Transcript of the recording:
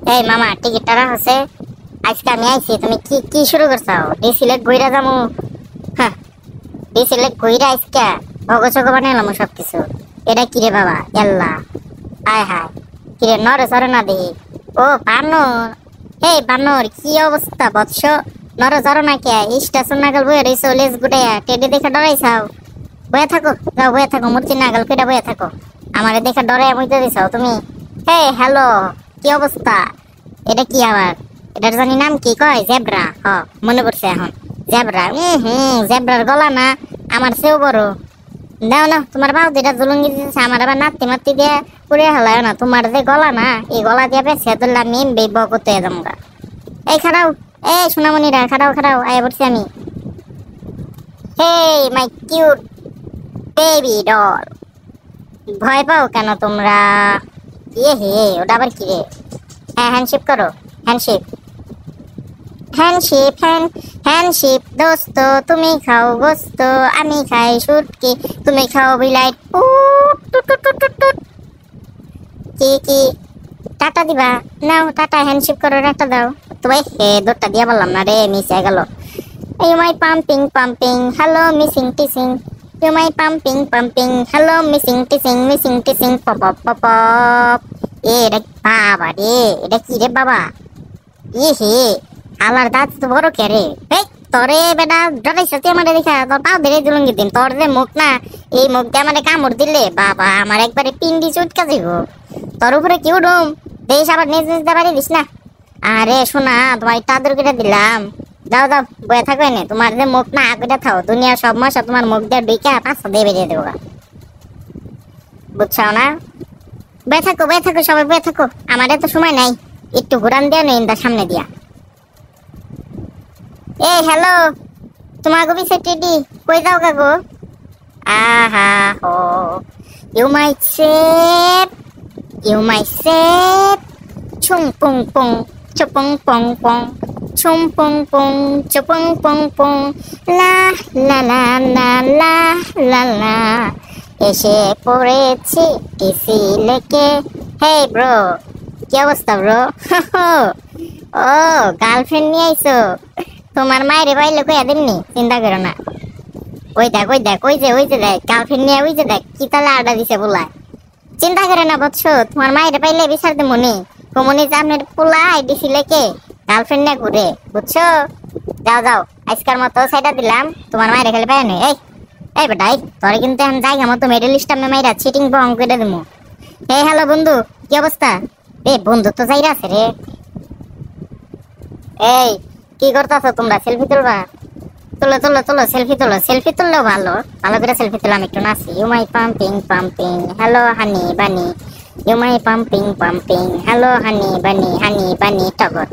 এই মামা টিকিটটা আছে আজকে আমি আইছি তুমি কি কি শুরু করছো ডিসিলেট গইরা যামু হ্যাঁ ডিসিলেট গইরা আজকে ভগচক বানাইলাম সবকিছু এটা কি রে বাবা এল্লা আয় হায় কি রে নরে সরে না দেখি ও বানর এই বানর কি অবস্থা বৎস নরে সরে না কে স্টেশন নাগাল বয়ে রইছো লেজ গুটাইয়া টেডি দেখে ডরাইছাও বয়ে থাকো যাও বয়ে থাকো মূর্তি নাগাল কেটে বয়ে থাকো আমারে দেখে ডরাইয়া বইতে দিছাও তুমি হে হ্যালো কি অবস্থা এটা কি আবার এটার জানি নাম কি কয় জেব্রা হ মনে পড়ছে এখন জেব্রা জেব্রার গলা না আমার চেয়েও বড় দাও না তোমার বাউ যেটা জুলুঙ্গি দিতেছে আমার আবার নাতি মাতি দিয়ে পুড়ে হেলায় না তোমার যে গলা না এই গলা দিয়ে বেছে ধরলাম আমি বেব করতে যামগা এই খাড়াও এই সোনামণিরা খাড়াও খাড়াও আয়া পড়ছি আমি হেই মাই কিউট বেবি ডল ভয় পাও কেন তোমরা হে ওটা আবার কি রে হ্যাঁ হ্যান্ডশেক করো হ্যান্ডশেক হ্যান্ডশেক হ্যান্ডশেক দোস্ত তুমি খাও গোস্ত আমি খাই শুটকি তুমি খাও বিলাইট কি কি টাটা দিবা নাও টাটা হ্যান্ডশেক করো টাটা দাও তোমায় হে দোটটা দিয়া বললাম না রে মিস হয়ে গেল এই my pumping pumping hello missing টিসিং you my pumping pumping hello missing টিসিং পপ পপ পপ এটা বাবা রে এটা কি রে বাবা হে আমার দাঁত তো বড় কে রে তোরে বেটা ডরাইছে তুই আমার দেখা তোর পাও ধরে জুলুঙ্গি দিন তোর যে মুখ না এই মুখ দিয়ে আমার কামড় দিলে বাবা আমার একবারে পিন্ডি চুটকা যাইব তোর উপরে কি উঠুম দেশ আবার নিজ নিজ বাড়ি দিস না আরে শোনা তোমার চাদর কেটে দিলাম যাও যাও বয়ে থাকো এনে তোমার যে মুখ না আগে থাও দুনিয়ার সব মশা তোমার মুখ দিয়ে ডুইকা 500 দিয়ে বেরিয়ে দেবো বুঝছাও না বয়ে থাকো সবাই বয়ে থাকো আমার এত সময় নাই একটু ঘুরান দেও নেই তার সামনে দিয়া এই হ্যালো তোমার গো বিছে টেডি কই যাও গো আহা হো ইউ মাই সেপ ছুং পুং পুং চুপুং পং পং ছুম পুং পুং চুপুং পং পং লা লা লা লা লা লা লা এসে পড়েছি টিসি লেকে হে ব্রো কি অবস্থা ব্রো ও গার্লফ্রেন্ড নিয়ে আইছো তোমার মায়ের পাইলে কইয়া দিননি চিন্তা করো না ওই দেখ ওই যে দেখ গার্লফ্রেন্ড নিয়ে ওই যে দেখ কি তাহলে আড্ডা দিছে বলা চিন্তা করে না বৎস তোমার মায়ের পাইলে বিচার দে মনে কমনি যে আপনার পোলাই দিছি লেকে গার্লফ্রেন্ড নিয়ে ঘুরে বুঝছো যাও আজকার মতো সাইডা দিলাম তোমার মায়ের খেলে পাই না এই বেটা তোরে কিন্তু এখন জায়গা মতো মেডেলিস্ট আমি মাইরা চিটিং বং করে দেবো এই হ্যালো বন্ধু কি অবস্থা বন্ধু তো যাইরা আছে রে এই কি করতেছো তোমরা সেলফি তুলবা তোলো সেলফি তুললেও ভালো করে সেলফি তুললাম একটু নাচি ইউ মাই পাম্পিং হ্যালো হানি বানি ইউ মাই পাম্পিং হ্যালো হানি বানি টগর